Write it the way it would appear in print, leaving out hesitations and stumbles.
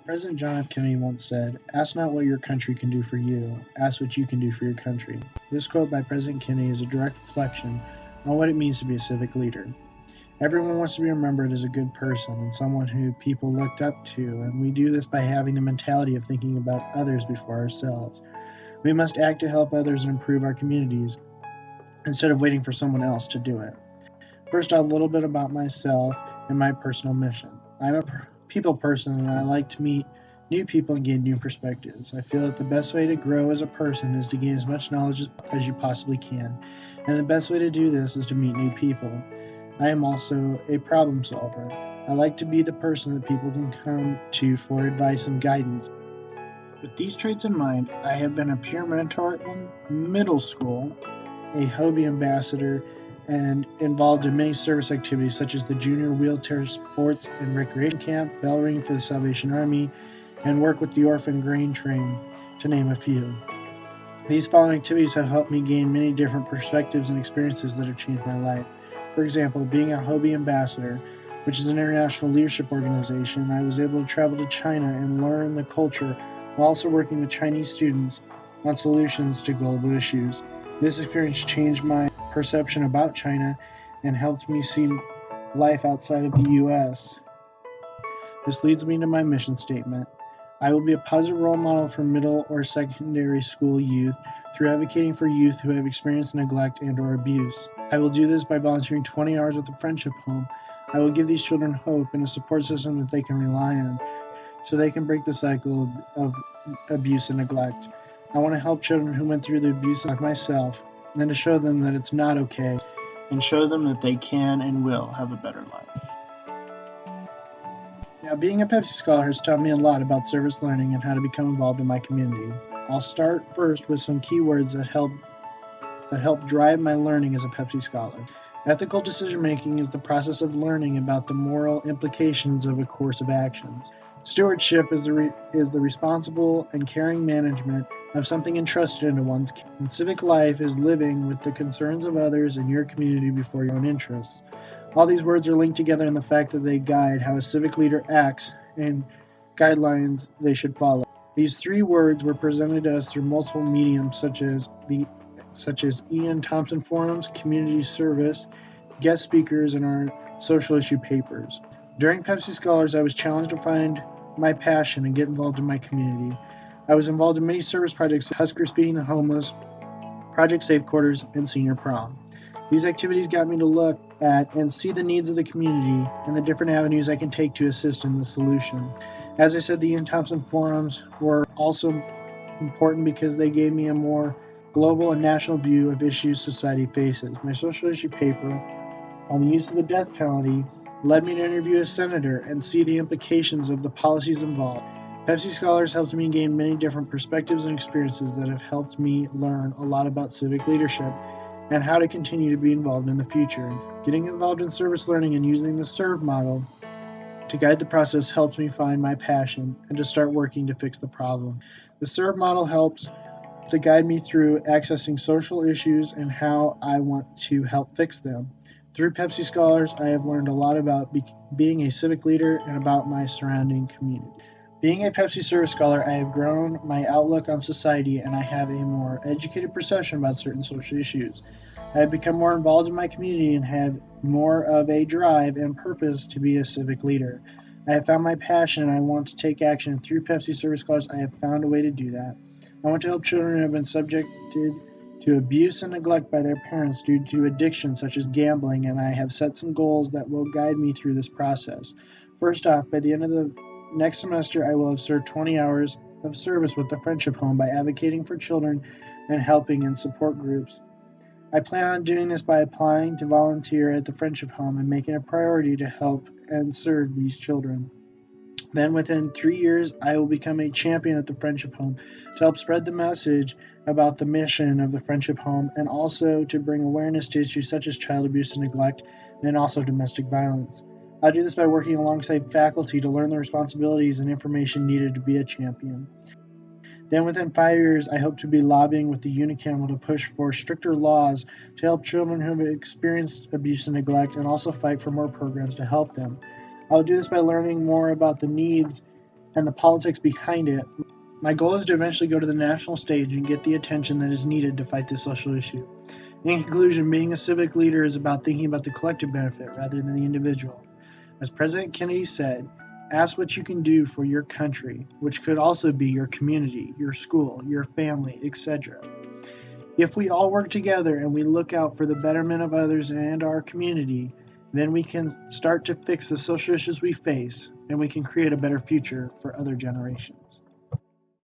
President John F. Kennedy once said, "Ask not what your country can do for you, ask what you can do for your country." This quote by President Kennedy is a direct reflection on what it means to be a civic leader. Everyone wants to be remembered as a good person and someone who people looked up to, and we do this by having the mentality of thinking about others before ourselves. We must act to help others and improve our communities instead of waiting for someone else to do it. First, a little bit about myself and my personal mission. I'm a people person and I like to meet new people and gain new perspectives. I feel that the best way to grow as a person is to gain as much knowledge as you possibly can, and the best way to do this is to meet new people. I am also a problem solver. I like to be the person that people can come to for advice and guidance. With these traits in mind, I have been a peer mentor in middle school, a Hobie ambassador, and involved in many service activities such as the Junior Wheelchair Sports and Recreation Camp, bell ringing for the Salvation Army, and work with the Orphan Grain Train, to name a few. These following activities have helped me gain many different perspectives and experiences that have changed my life. For example, being a Hobie ambassador, which is an international leadership organization, I was able to travel to China and learn the culture while also working with Chinese students on solutions to global issues. This experience changed my perception about China and helped me see life outside of the US. This leads me to my mission statement. I will be a positive role model for middle or secondary school youth through advocating for youth who have experienced neglect and or abuse. I will do this by volunteering 20 hours with the Friendship Home. I will give these children hope and a support system that they can rely on so they can break the cycle of abuse and neglect. I want to help children who went through the abuse like myself and to show them that it's not okay and show them that they can and will have a better life. Now, being a Pepsi Scholar has taught me a lot about service learning and how to become involved in my community. I'll start first with some keywords that help drive my learning as a Pepsi Scholar. Ethical decision making is the process of learning about the moral implications of a course of actions. Stewardship is the responsible and caring management of something entrusted into one's care. And civic life is living with the concerns of others and your community before your own interests. All these words are linked together in the fact that they guide how a civic leader acts and guidelines they should follow. These three words were presented to us through multiple mediums such as Ian Thompson forums, community service, guest speakers, and our social issue papers. During Pepsi Scholars, I was challenged to find my passion and get involved in my community. I was involved in many service projects, Huskers Feeding the Homeless, Project Safe Quarters, and Senior Prom. These activities got me to look at and see the needs of the community and the different avenues I can take to assist in the solution. As I said, the Ian Thompson forums were also important because they gave me a more global and national view of issues society faces. My social issue paper on the use of the death penalty led me to interview a senator and see the implications of the policies involved. Pepsi Scholars helped me gain many different perspectives and experiences that have helped me learn a lot about civic leadership and how to continue to be involved in the future. Getting involved in service learning and using the SERVE model to guide the process helps me find my passion and to start working to fix the problem. The SERVE model helps to guide me through accessing social issues and how I want to help fix them. Through Pepsi Scholars, I have learned a lot about being a civic leader and about my surrounding community. Being a Pepsi Service Scholar, I have grown my outlook on society and I have a more educated perception about certain social issues. I have become more involved in my community and have more of a drive and purpose to be a civic leader. I have found my passion and I want to take action. Through Pepsi Service Scholars, I have found a way to do that. I want to help children who have been subjected to abuse and neglect by their parents due to addiction such as gambling, and I have set some goals that will guide me through this process. First off, by the end of the next semester, I will have served 20 hours of service with the Friendship Home by advocating for children and helping in support groups. I plan on doing this by applying to volunteer at the Friendship Home and making a priority to help and serve these children. Then within 3 years, I will become a champion at the Friendship Home to help spread the message about the mission of the Friendship Home and also to bring awareness to issues such as child abuse and neglect and also domestic violence. I'll do this by working alongside faculty to learn the responsibilities and information needed to be a champion. Then within 5 years, I hope to be lobbying with the Unicamel to push for stricter laws to help children who have experienced abuse and neglect and also fight for more programs to help them. I'll do this by learning more about the needs and the politics behind it, my goal is to eventually go to the national stage and get the attention that is needed to fight this social issue. In conclusion, being a civic leader is about thinking about the collective benefit rather than the individual. As President Kennedy said, ask what you can do for your country, which could also be your community, your school, your family, etc. If we all work together and we look out for the betterment of others and our community, then we can start to fix the social issues we face and we can create a better future for other generations.